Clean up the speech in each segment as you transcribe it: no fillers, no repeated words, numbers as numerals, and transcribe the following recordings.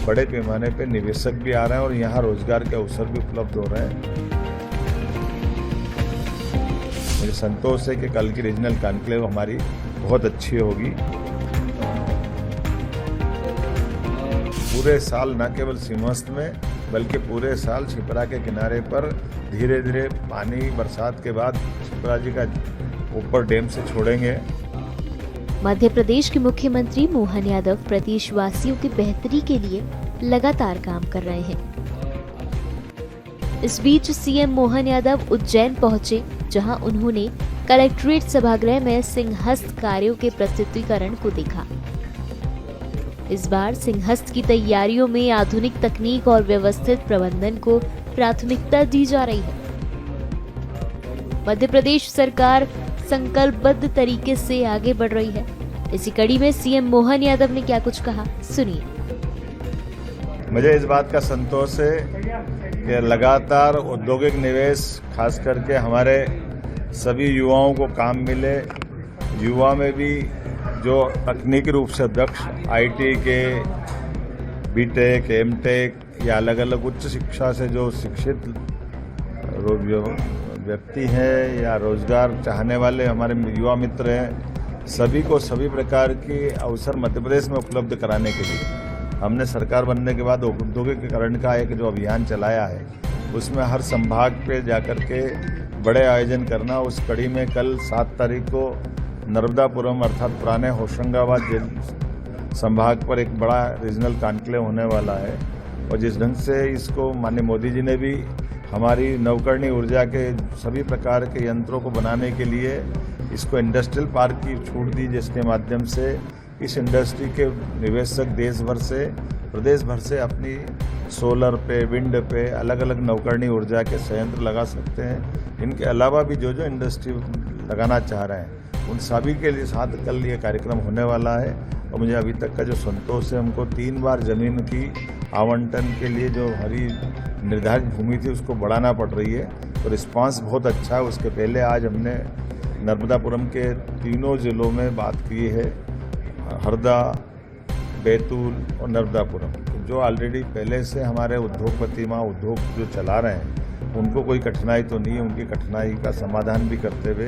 बड़े पैमाने पे निवेशक भी आ रहे हैं और यहाँ रोजगार के अवसर भी उपलब्ध हो रहे हैं। मुझे संतोष है कि कल की रीजनल कॉन्क्लेव हमारी बहुत अच्छी होगी। पूरे साल न केवल सिंहस्थ में बल्कि पूरे साल क्षिप्रा के किनारे पर धीरे धीरे पानी बरसात के बाद क्षिप्रा जी का ऊपर डैम से छोड़ेंगे। मध्य प्रदेश के मुख्यमंत्री मोहन यादव प्रदेशवासियों की बेहतरी के लिए लगातार काम कर रहे हैं। इस बीच सीएम मोहन यादव उज्जैन पहुंचे, जहां उन्होंने कलेक्ट्रेट सभागृह में सिंहस्थ कार्यों के प्रस्तुतिकरण को देखा। इस बार सिंहस्थ की तैयारियों में आधुनिक तकनीक और व्यवस्थित प्रबंधन को प्राथमिकता दी जा रही है। मध्य प्रदेश सरकार संकल्पबद्ध तरीके से आगे बढ़ रही है। इसी कड़ी में सीएम मोहन यादव ने क्या कुछ कहा, सुनिए। मुझे इस बात का संतोष है कि लगातार औद्योगिक निवेश खास करके हमारे सभी युवाओं को काम मिले। युवा में भी जो तकनीकी रूप से दक्ष आईटी के बीटेक, एमटेक या अलग अलग उच्च शिक्षा से जो शिक्षित व्यक्ति हैं या रोजगार चाहने वाले हमारे युवा मित्र हैं, सभी को सभी प्रकार के अवसर मध्य प्रदेश में उपलब्ध कराने के लिए हमने सरकार बनने के बाद औद्योगिकीकरण का एक जो अभियान चलाया है, उसमें हर संभाग पे जाकर के बड़े आयोजन करना। उस कड़ी में कल 7 तारीख को नर्मदापुरम अर्थात पुराने होशंगाबाद संभाग पर एक बड़ा रीजनल कॉन्क्लेव होने वाला है। और जिस ढंग से इसको माननीय मोदी जी ने भी हमारी नवकरणीय ऊर्जा के सभी प्रकार के यंत्रों को बनाने के लिए इसको इंडस्ट्रियल पार्क की छूट दी, जिसके माध्यम से इस इंडस्ट्री के निवेशक देश भर से प्रदेश भर से अपनी सोलर पे, विंड पे अलग अलग नवकरणीय ऊर्जा के संयंत्र लगा सकते हैं। इनके अलावा भी जो जो इंडस्ट्री लगाना चाह रहे हैं उन सभी के लिए साथ कल ये कार्यक्रम होने वाला है। और मुझे अभी तक का जो संतोष है, हमको 3 बार जमीन की आवंटन के लिए जो हरी निर्धारित भूमि थी उसको बढ़ाना पड़ रही है, तो रिस्पांस बहुत अच्छा है। उसके पहले आज हमने नर्मदापुरम के 3 जिलों में बात की है, हरदा, बैतूल और नर्मदापुरम, जो ऑलरेडी पहले से हमारे उद्योगपति उद्योग जो चला रहे हैं उनको कोई कठिनाई तो नहीं है। उनकी कठिनाई का समाधान भी करते हुए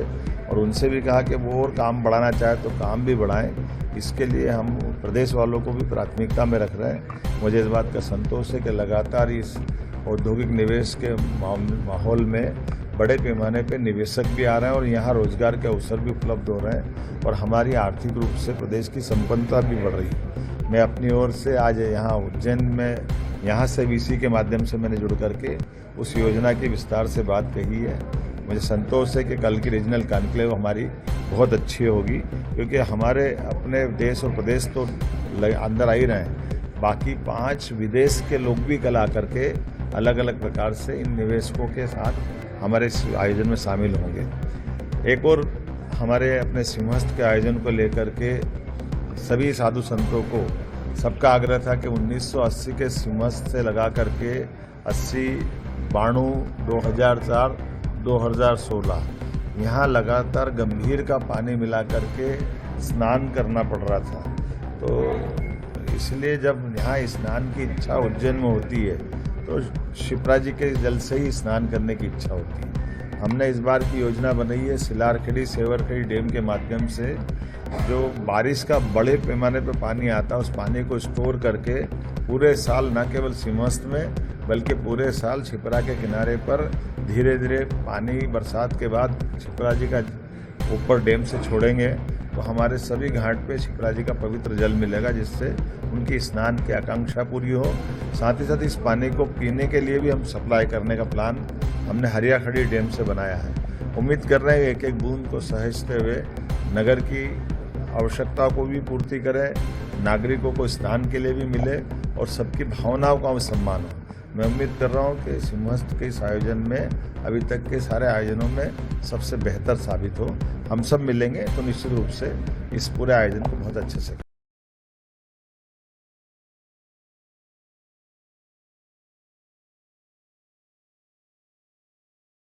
और उनसे भी कहा कि वो और काम बढ़ाना चाहे तो काम भी बढ़ाएं। इसके लिए हम प्रदेश वालों को भी प्राथमिकता में रख रहे हैं। मुझे इस बात का संतोष है कि लगातार इस औद्योगिक निवेश के माहौल में बड़े पैमाने पे निवेशक भी आ रहे हैं और यहाँ रोजगार के अवसर भी उपलब्ध हो रहे हैं और हमारी आर्थिक रूप से प्रदेश की संपन्नता भी बढ़ रही है। मैं अपनी ओर से आज यहाँ उज्जैन में यहाँ से भी इसी के माध्यम से मैंने जुड़ करके उस योजना की विस्तार से बात कही है। मुझे संतोष है कि कल की रीजनल कॉन्क्लेव हमारी बहुत अच्छी होगी, क्योंकि हमारे अपने देश और प्रदेश तो अंदर आ ही रहे हैं, बाकी 5 विदेश के लोग भी कल आकर के अलग अलग प्रकार से इन निवेशकों के साथ हमारे इस आयोजन में शामिल होंगे। एक और हमारे अपने सिंहस्थ के आयोजन को लेकर के सभी साधु संतों को सबका आग्रह था कि 1980 के सिंहस्थ से लगा करके 80, 92, 2004, 2016 यहाँ लगातार गंभीर का पानी मिला करके स्नान करना पड़ रहा था। तो इसलिए जब यहाँ स्नान की इच्छा उज्जैन में होती है तो क्षिप्रा जी के जल से ही स्नान करने की इच्छा होती है। हमने इस बार की योजना बनाई है, सिलारखेड़ी सेवरखेड़ी डैम के माध्यम से जो बारिश का बड़े पैमाने पर पानी आता है उस पानी को स्टोर करके पूरे साल न केवल सिंहस्थ में बल्कि पूरे साल क्षिप्रा के किनारे पर धीरे धीरे पानी बरसात के बाद क्षिप्रा जी का ऊपर डैम से छोड़ेंगे, तो हमारे सभी घाट पे क्षिप्रा जी का पवित्र जल मिलेगा, जिससे उनकी स्नान की आकांक्षा पूरी हो। साथ ही साथ इस पानी को पीने के लिए भी हम सप्लाई करने का प्लान हमने हरियाखड़ी डैम से बनाया है। उम्मीद कर रहे हैं एक एक बूंद को सहेजते हुए नगर की आवश्यकता को भी पूर्ति करें, नागरिकों को स्नान के लिए भी मिले और सबकी भावनाओं का सम्मान हो। मैं उम्मीद कर रहा हूँ कि सिंहस्थ के इस आयोजन में अभी तक के सारे आयोजनों में सबसे बेहतर साबित हो। हम सब मिलेंगे तो निश्चित रूप से इस पूरे आयोजन को बहुत अच्छे से